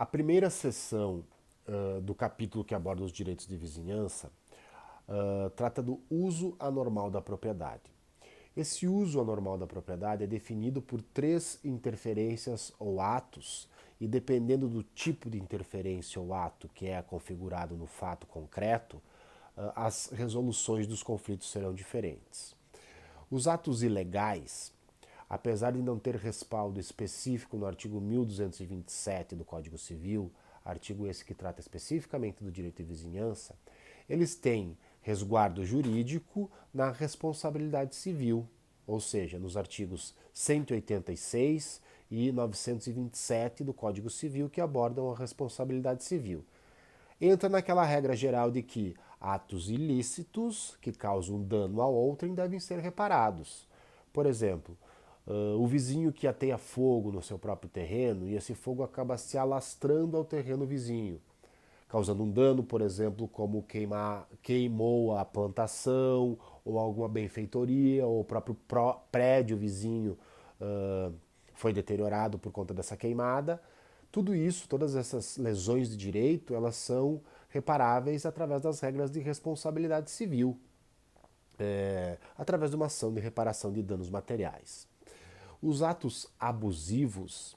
A primeira seção do capítulo que aborda os direitos de vizinhança trata do uso anormal da propriedade. Esse uso anormal da propriedade é definido por três interferências ou atos, e dependendo do tipo de interferência ou ato que é configurado no fato concreto, as resoluções dos conflitos serão diferentes. Os atos ilegais, apesar de não ter respaldo específico no artigo 1227 do Código Civil, artigo esse que trata especificamente do direito de vizinhança, eles têm resguardo jurídico na responsabilidade civil, ou seja, nos artigos 186 e 927 do Código Civil, que abordam a responsabilidade civil. Entra naquela regra geral de que atos ilícitos que causam dano a outrem devem ser reparados. Por exemplo, o vizinho que ateia fogo no seu próprio terreno e esse fogo acaba se alastrando ao terreno vizinho, causando um dano, por exemplo, como queimou a plantação ou alguma benfeitoria, ou o próprio prédio vizinho foi deteriorado por conta dessa queimada. Tudo isso, todas essas lesões de direito, elas são reparáveis através das regras de responsabilidade civil, através de uma ação de reparação de danos materiais. Os atos abusivos,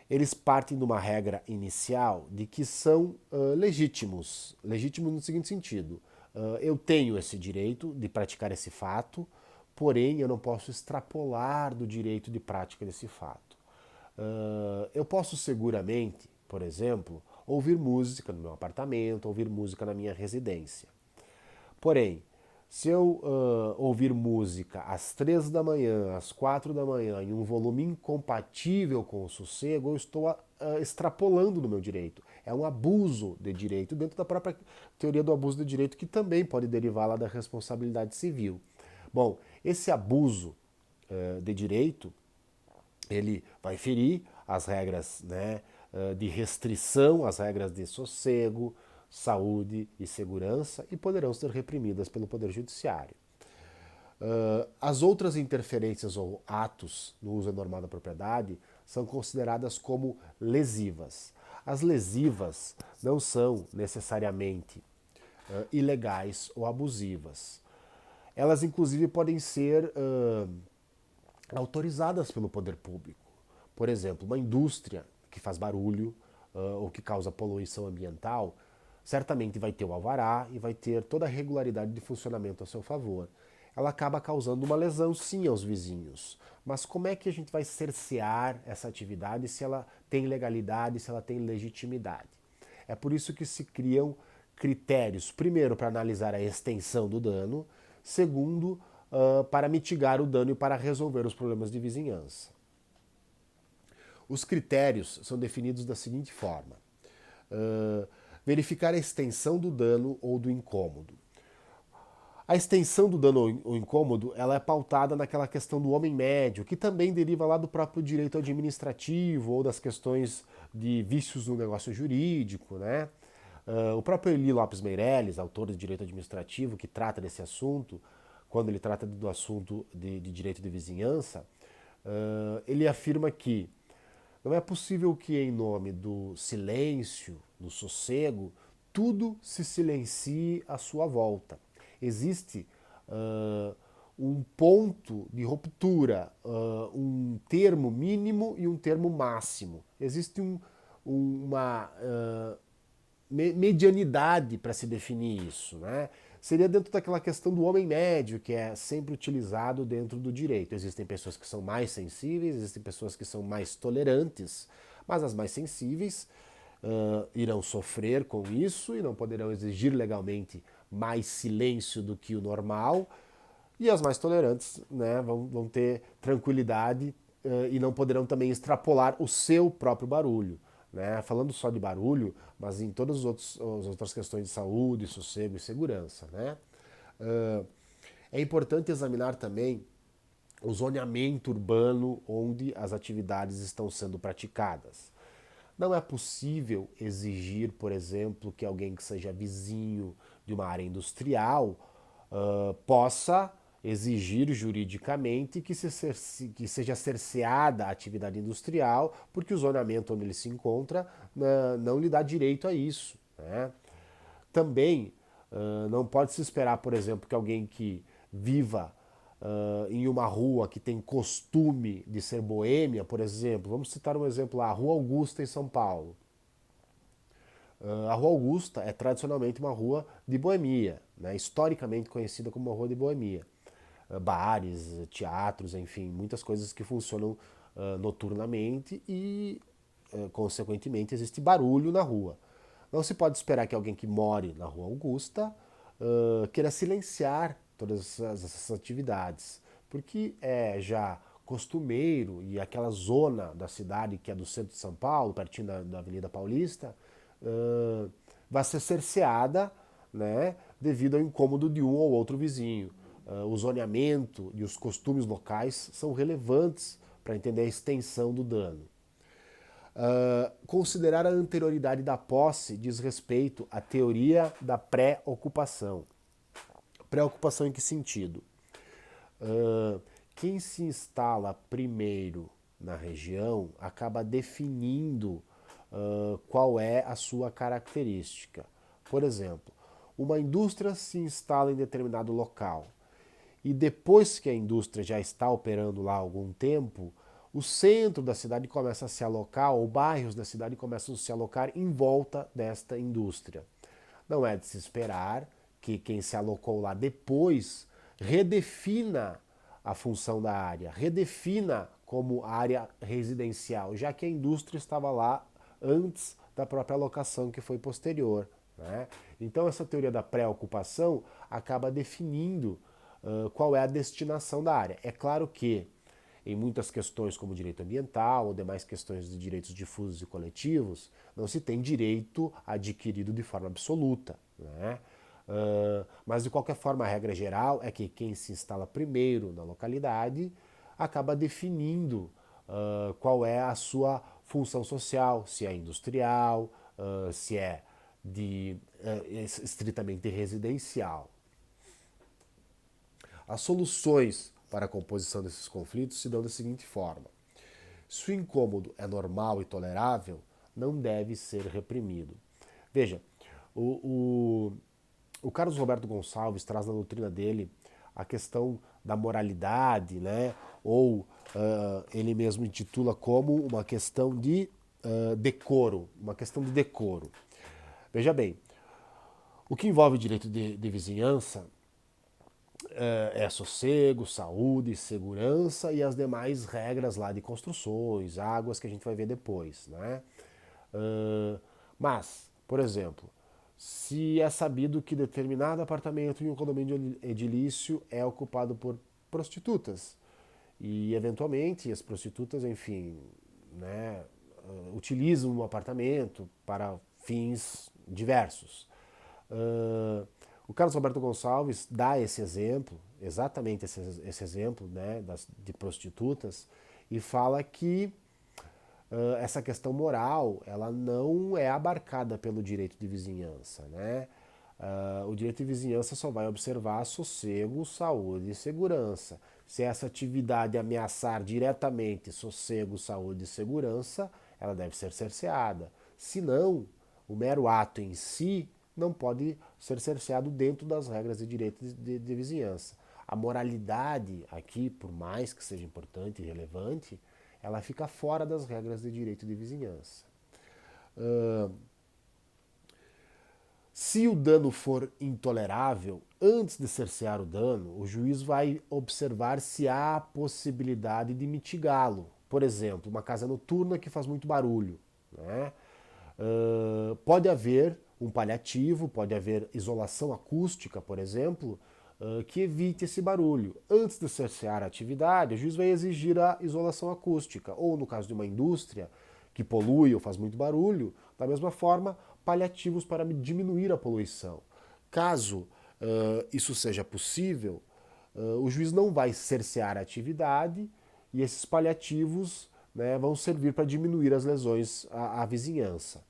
eles partem de uma regra inicial de que são legítimos. Legítimos no seguinte sentido: eu tenho esse direito de praticar esse fato, porém eu não posso extrapolar do direito de prática desse fato. Eu posso seguramente, por exemplo, ouvir música no meu apartamento, ouvir música na minha residência. Porém, se eu ouvir música às 3 da manhã, às 4 da manhã, em um volume incompatível com o sossego, eu estou extrapolando no meu direito. É um abuso de direito dentro da própria teoria do abuso de direito, que também pode derivar lá da responsabilidade civil. Bom, esse abuso de direito, ele vai ferir as regras, né, de restrição, as regras de sossego, saúde e segurança, e poderão ser reprimidas pelo Poder Judiciário. As outras interferências ou atos no uso normal da propriedade são consideradas como lesivas. As lesivas não são necessariamente ilegais ou abusivas. Elas, inclusive, podem ser autorizadas pelo poder público. Por exemplo, uma indústria que faz barulho ou que causa poluição ambiental, certamente vai ter o alvará e vai ter toda a regularidade de funcionamento a seu favor. Ela acaba causando uma lesão, sim, aos vizinhos. Mas como é que a gente vai cercear essa atividade se ela tem legalidade, se ela tem legitimidade? É por isso que se criam critérios, primeiro, para analisar a extensão do dano, segundo, para mitigar o dano e para resolver os problemas de vizinhança. Os critérios são definidos da seguinte forma: verificar a extensão do dano ou do incômodo. A extensão do dano ou incômodo, ela é pautada naquela questão do homem médio, que também deriva lá do próprio direito administrativo ou das questões de vícios no negócio jurídico, né? O próprio Eli Lopes Meirelles, autor de direito administrativo, que trata desse assunto, quando ele trata do assunto de direito de vizinhança, ele afirma que não é possível que, em nome do silêncio, do sossego, tudo se silencie à sua volta. Existe um ponto de ruptura, um termo mínimo e um termo máximo. Existe uma medianidade para se definir isso, né? Seria dentro daquela questão do homem médio, que é sempre utilizado dentro do direito. Existem pessoas que são mais sensíveis, existem pessoas que são mais tolerantes, mas as mais sensíveis irão sofrer com isso e não poderão exigir legalmente mais silêncio do que o normal, e as mais tolerantes, né, vão ter tranquilidade e não poderão também extrapolar o seu próprio barulho. Né? Falando só de barulho, mas em todas as outras questões de saúde, sossego e segurança. Né? É importante examinar também o zoneamento urbano onde as atividades estão sendo praticadas. Não é possível exigir, por exemplo, que alguém que seja vizinho de uma área industrial possa exigir juridicamente que seja cerceada a atividade industrial, porque o zoneamento onde ele se encontra não lhe dá direito a isso, né? Também não pode se esperar, por exemplo, que alguém que viva em uma rua que tem costume de ser boêmia, por exemplo, vamos citar um exemplo lá, a Rua Augusta em São Paulo. A Rua Augusta é tradicionalmente uma rua de boemia, né? Historicamente conhecida como uma rua de boemia. Bares, teatros, enfim, muitas coisas que funcionam noturnamente e, consequentemente, existe barulho na rua. Não se pode esperar que alguém que more na Rua Augusta queira silenciar todas essas atividades, porque é já costumeiro e aquela zona da cidade que é do centro de São Paulo, pertinho da Avenida Paulista, vai ser cerceada, né, devido ao incômodo de um ou outro vizinho. O zoneamento e os costumes locais são relevantes para entender a extensão do dano. Considerar a anterioridade da posse diz respeito à teoria da pré-ocupação. Pré-ocupação em que sentido? Quem se instala primeiro na região acaba definindo qual é a sua característica. Por exemplo, uma indústria se instala em determinado local e depois que a indústria já está operando lá há algum tempo, o centro da cidade começa a se alocar, ou bairros da cidade começam a se alocar em volta desta indústria. Não é de se esperar que quem se alocou lá depois redefina a função da área, redefina como área residencial, já que a indústria estava lá antes da própria alocação que foi posterior, né? Então essa teoria da pré-ocupação acaba definindo qual é a destinação da área. É claro que em muitas questões como direito ambiental ou demais questões de direitos difusos e coletivos, não se tem direito adquirido de forma absoluta, né? Mas de qualquer forma, a regra geral é que quem se instala primeiro na localidade acaba definindo qual é a sua função social, se é industrial, se é estritamente residencial. As soluções para a composição desses conflitos se dão da seguinte forma: se o incômodo é normal e tolerável, não deve ser reprimido. Veja, o Carlos Roberto Gonçalves traz na doutrina dele a questão da moralidade, né? Ou ele mesmo intitula como uma questão de decoro, uma questão de decoro. Veja bem, o que envolve direito de vizinhança é sossego, saúde, segurança e as demais regras lá de construções, águas que a gente vai ver depois, né? Mas, por exemplo, se é sabido que determinado apartamento em um condomínio edilício é ocupado por prostitutas e eventualmente as prostitutas, enfim, né, utilizam o apartamento para fins diversos. O Carlos Roberto Gonçalves dá esse exemplo, exatamente esse exemplo, né, de prostitutas, e fala que essa questão moral ela não é abarcada pelo direito de vizinhança, né? O direito de vizinhança só vai observar sossego, saúde e segurança. Se essa atividade ameaçar diretamente sossego, saúde e segurança, ela deve ser cerceada. Se não, o mero ato em si não pode ser cerceado dentro das regras de direito de vizinhança. A moralidade aqui, por mais que seja importante e relevante, ela fica fora das regras de direito de vizinhança. Se o dano for intolerável, antes de cercear o dano, o juiz vai observar se há possibilidade de mitigá-lo. Por exemplo, uma casa noturna que faz muito barulho, né? Pode haver um paliativo, pode haver isolação acústica, por exemplo, que evite esse barulho. Antes de cercear a atividade, o juiz vai exigir a isolação acústica. Ou no caso de uma indústria que polui ou faz muito barulho, da mesma forma, paliativos para diminuir a poluição. Caso isso seja possível, o juiz não vai cercear a atividade e esses paliativos, né, vão servir para diminuir as lesões à vizinhança.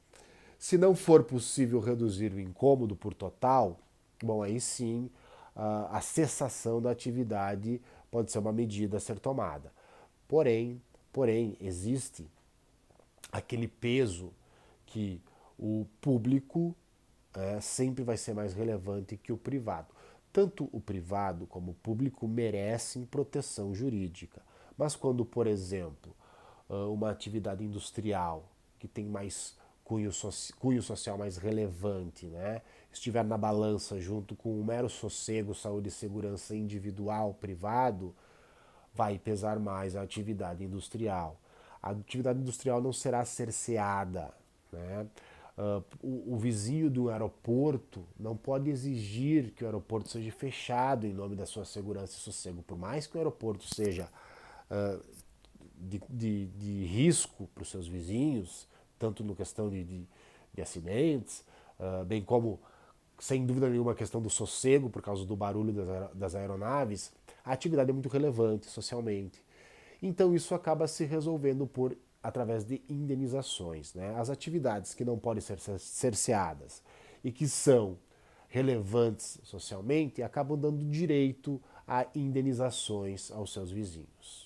Se não for possível reduzir o incômodo por total, bom, aí sim a cessação da atividade pode ser uma medida a ser tomada. Porém, existe aquele peso que o público sempre vai ser mais relevante que o privado. Tanto o privado como o público merecem proteção jurídica. Mas quando, por exemplo, uma atividade industrial que tem mais cunho social mais relevante, né, estiver na balança junto com o mero sossego, saúde e segurança individual, privado, vai pesar mais a atividade industrial. A atividade industrial não será cerceada, né? O vizinho do aeroporto não pode exigir que o aeroporto seja fechado em nome da sua segurança e sossego, por mais que o aeroporto seja de risco para os seus vizinhos, tanto no questão de acidentes, bem como, sem dúvida nenhuma, a questão do sossego, por causa do barulho das aeronaves, a atividade é muito relevante socialmente. Então isso acaba se resolvendo através de indenizações. Né? As atividades que não podem ser cerceadas e que são relevantes socialmente acabam dando direito a indenizações aos seus vizinhos.